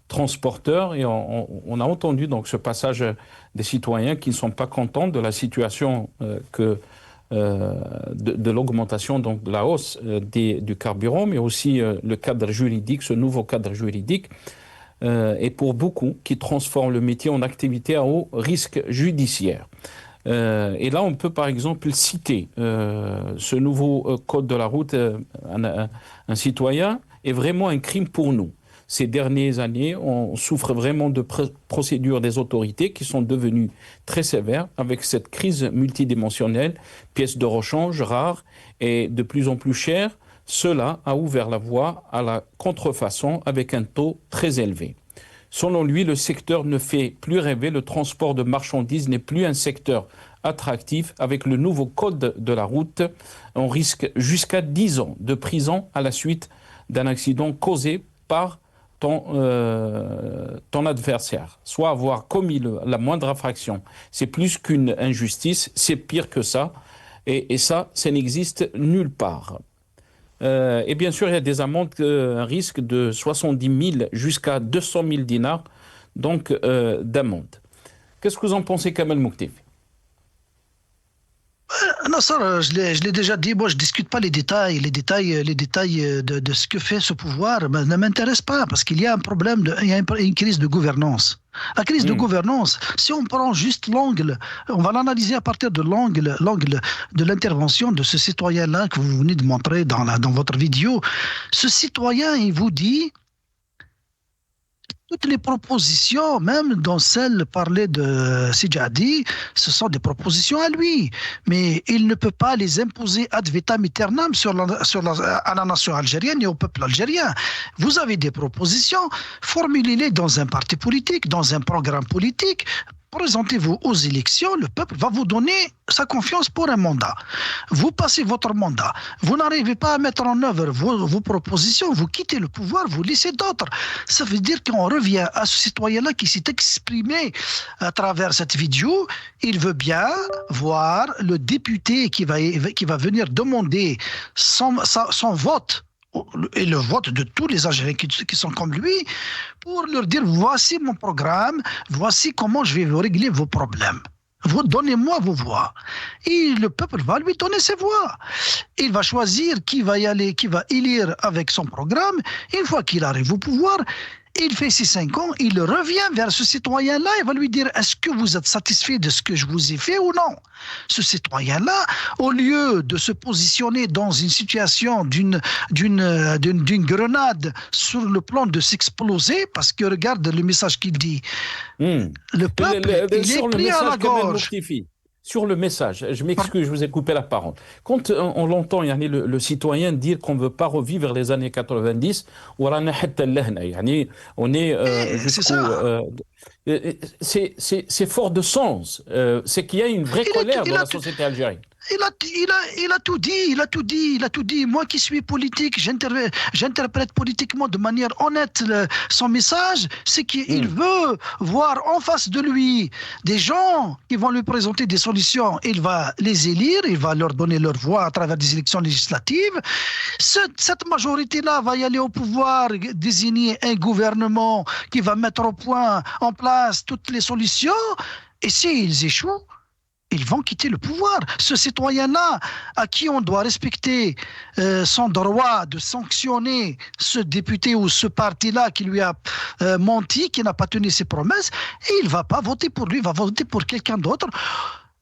transporteurs, et on a entendu donc ce passage des citoyens qui ne sont pas contents de la situation de l'augmentation, donc de la hausse du carburant, mais aussi le cadre juridique, ce nouveau cadre juridique. et pour beaucoup qui transforment le métier en activité à haut risque judiciaire. Et là, on peut par exemple citer ce nouveau code de la route. Un citoyen est vraiment un crime pour nous. Ces dernières années, on souffre vraiment de procédures des autorités qui sont devenues très sévères avec cette crise multidimensionnelle, pièces de rechange rares et de plus en plus chères. Cela a ouvert la voie à la contrefaçon avec un taux très élevé. Selon lui, le secteur ne fait plus rêver, le transport de marchandises n'est plus un secteur attractif. Avec le nouveau code de la route, on risque jusqu'à 10 ans de prison à la suite d'un accident causé par ton adversaire, soit avoir commis la moindre infraction. C'est plus qu'une injustice, c'est pire que ça. Et ça n'existe nulle part. Et bien sûr, il y a des amendes, un risque de 70 000 jusqu'à 200 000 dinars donc, d'amende. Qu'est-ce que vous en pensez, Kamel Mouktif? Non, ça, je l'ai déjà dit. Moi, je discute pas les détails de ce que fait ce pouvoir ne m'intéressent pas parce qu'il y a un problème, il y a une crise de gouvernance. La crise de gouvernance, si on prend juste l'angle, on va l'analyser à partir de l'angle de l'intervention de ce citoyen-là que vous venez de montrer dans votre vidéo. Ce citoyen, il vous dit toutes les propositions, même dans celles parlées de Sidjadi, ce sont des propositions à lui. Mais il ne peut pas les imposer ad vitam aeternam à la nation algérienne et au peuple algérien. Vous avez des propositions, formulez-les dans un parti politique, dans un programme politique. Présentez-vous aux élections, le peuple va vous donner sa confiance pour un mandat. Vous passez votre mandat, vous n'arrivez pas à mettre en œuvre vos propositions, vous quittez le pouvoir, vous laissez d'autres. Ça veut dire qu'on revient à ce citoyen-là qui s'est exprimé à travers cette vidéo. Il veut bien voir le député qui va venir demander son vote et le vote de tous les Algériens qui sont comme lui, pour leur dire voici mon programme, voici comment je vais vous régler vos problèmes. Vous donnez-moi vos voix. Et le peuple va lui donner ses voix. Il va choisir qui va élire avec son programme. Une fois qu'il arrive au pouvoir, il fait ses 5 ans, il revient vers ce citoyen-là et va lui dire est-ce que vous êtes satisfait de ce que je vous ai fait ou non? Ce citoyen-là, au lieu de se positionner dans une situation d'une grenade sur le plan de s'exploser, parce que regarde le message qu'il dit. Le peuple, il est pris à la gorge. Sur le message, je m'excuse, je vous ai coupé la parole. Quand on l'entend, le citoyen dire qu'on ne veut pas revivre les années 90, on est c'est fort de sens. C'est qu'il y a une vraie colère dans la société algérienne. Il a tout dit. Moi qui suis politique, j'interprète politiquement de manière honnête son message, c'est qu'il veut voir en face de lui des gens qui vont lui présenter des solutions. Il va les élire, il va leur donner leur voix à travers des élections législatives. Cette majorité-là va y aller au pouvoir, désigner un gouvernement qui va mettre en place toutes les solutions. Et s'ils échouent, ils vont quitter le pouvoir. Ce citoyen-là, à qui on doit respecter son droit de sanctionner ce député ou ce parti-là qui lui a menti, qui n'a pas tenu ses promesses, et il ne va pas voter pour lui, il va voter pour quelqu'un d'autre.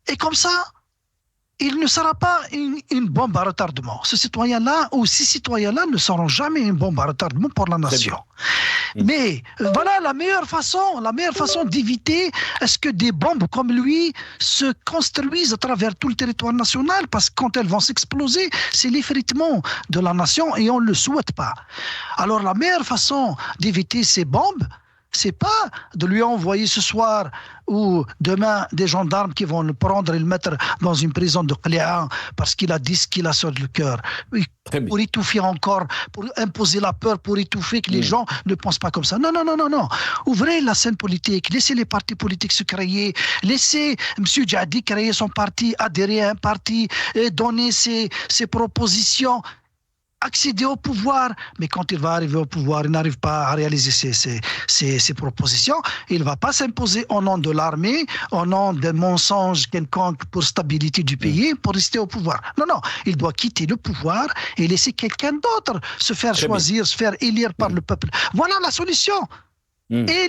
Et comme ça, il ne sera pas une bombe à retardement. Ce citoyen-là ou ces citoyens-là ne seront jamais une bombe à retardement pour la nation. Mais voilà la meilleure façon d'éviter est-ce que des bombes comme lui se construisent à travers tout le territoire national, parce que quand elles vont s'exploser, c'est l'effritement de la nation et on ne le souhaite pas. Alors la meilleure façon d'éviter ces bombes, c'est pas de lui envoyer ce soir ou demain des gendarmes qui vont le prendre et le mettre dans une prison de Qléa parce qu'il a dit ce qu'il a sur le cœur. Pour étouffer encore, pour imposer la peur, pour étouffer que les gens ne pensent pas comme ça. Non. Ouvrez la scène politique, laissez les partis politiques se créer, laissez M. Djadi créer son parti, adhérer à un parti, donner ses propositions, accéder au pouvoir, mais quand il va arriver au pouvoir, il n'arrive pas à réaliser ses propositions, il ne va pas s'imposer au nom de l'armée, au nom d'un mensonge quelconque pour stabilité du pays, pour rester au pouvoir. Non, il doit quitter le pouvoir et laisser quelqu'un d'autre se faire choisir, se faire élire par le peuple. Voilà la solution. Et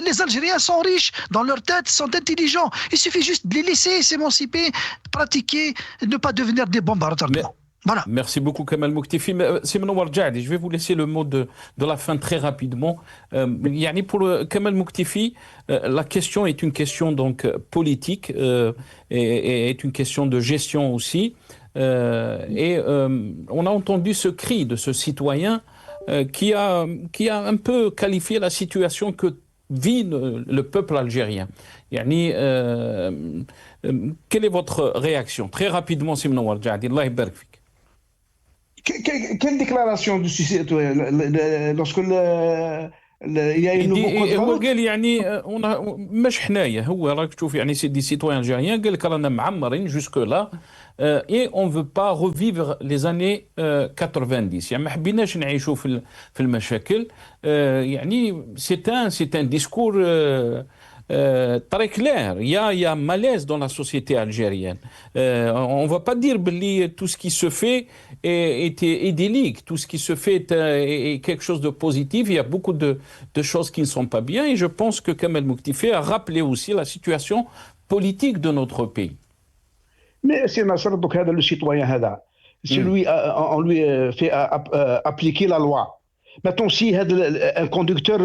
les Algériens sont riches dans leur tête, sont intelligents. Il suffit juste de les laisser s'émanciper, pratiquer, ne pas devenir des bombardements. Voilà. Merci beaucoup Kamal Mouktifi. Je vais vous laisser le mot de la fin très rapidement. Pour Kamal Mouktifi, la question est une question donc politique et est une question de gestion aussi. On a entendu ce cri de ce citoyen qui a un peu qualifié la situation que vit le peuple algérien. Quelle est votre réaction? Très rapidement, Simon Warjadi. Allah يبارك فيك. Quelle déclaration du citoyen lorsque il y a une nouveau code هو قال مش حنايا هو راك تشوف دي سيتويان الجيريان قال لك رانا معمرين جوسك لا et on veut pas revivre les années 90 ما حبيناش نعيشوا في المشاكل c'est un discours très clair. Il y a malaise dans la société algérienne. On ne va pas dire que tout ce qui se fait est idyllique. Tout ce qui se fait est quelque chose de positif. Il y a beaucoup de choses qui ne sont pas bien. Et je pense que Kamal Mouktifi a rappelé aussi la situation politique de notre pays. Mais c'est Nasser, donc le citoyen, on lui fait appliquer la loi. Maintenant, si un conducteur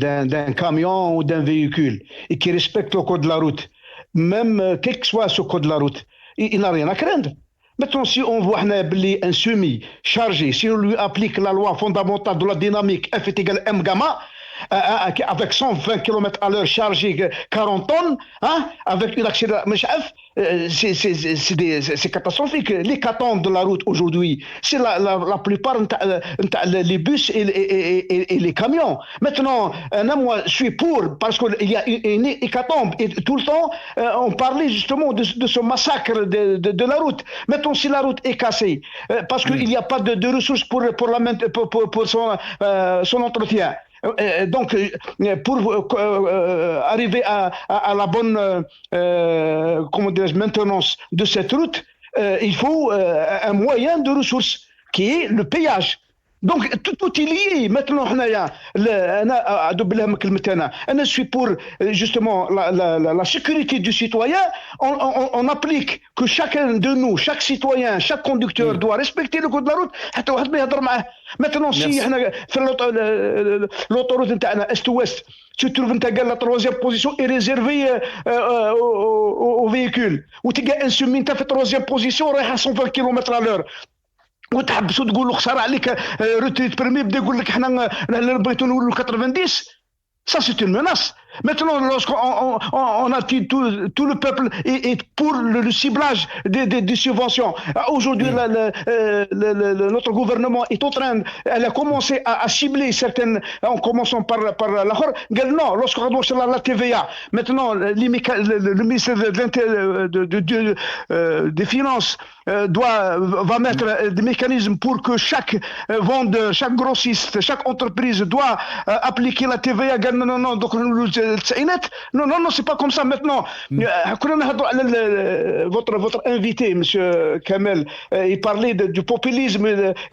d'un camion ou d'un véhicule et qui respecte le code de la route, même quel que soit ce code de la route, il n'a rien à craindre. Maintenant, si on voit un semi chargé, si on lui applique la loi fondamentale de la dynamique F est égal à M gamma, avec 120 km à l'heure chargé 40 tonnes, avec une accélération, c'est catastrophique. L'hécatombe de la route aujourd'hui, c'est la plupart les bus et les camions. Maintenant, moi, je suis pour, parce qu'il y a une hécatombe, et tout le temps, on parlait justement de ce massacre de la route. Maintenant, si la route est cassée, parce qu'il n'y a pas de ressources pour son entretien, donc, pour arriver à la bonne maintenance de cette route, il faut un moyen de ressources qui est le péage. Donc, tout est lié. Maintenant, je suis pour justement la sécurité du citoyen. On applique que chacun de nous, chaque citoyen, chaque conducteur doit respecter le code de la route. Maintenant, si l'autoroute est-ouest, tu trouves que la troisième position est réservée aux véhicules. Ou tu as un semi في troisième position, à 120 km à l'heure. وتحبسوا تقول له خساره عليك روتريت برمي بدا يقول لك حنا بغيتو نولوا 90. Ça, c'est une menace. Maintenant, lorsqu'on a tout le peuple est pour le ciblage des subventions. Aujourd'hui, notre gouvernement est en train, elle a commencé à cibler certaines, en commençant par l'Ahor. Non, lorsqu'on doit sur la TVA, maintenant, le ministère des Finances va mettre des mécanismes pour que chaque vendeur, chaque grossiste, chaque entreprise doit appliquer la TVA. Non, donc non, c'est pas comme ça maintenant. Votre invité, monsieur Kamel, il parlait du populisme,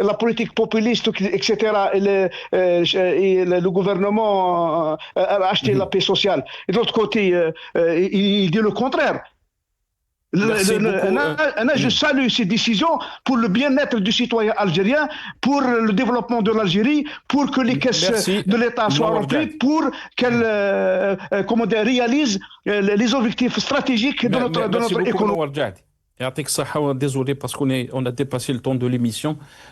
la politique populiste, etc. Et le gouvernement a acheté la paix sociale. Et de l'autre côté, il dit le contraire. Je salue ces décisions pour le bien-être du citoyen algérien, pour le développement de l'Algérie, pour que les caisses de l'État soient remplies, pour qu'elle réalise les objectifs stratégiques de notre économie. Désolé parce qu'on a dépassé le temps de l'émission.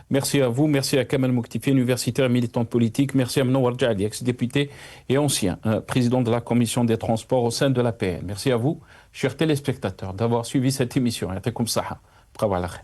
Merci à vous, merci à Kamal Mouktifi, universitaire militant politique. Merci à Mnowar Djadi, ex-député et ancien président de la commission des transports au sein de l'APN. Merci à vous, chers téléspectateurs, d'avoir suivi cette émission. Yatakoum Saha. Bravo à la khair.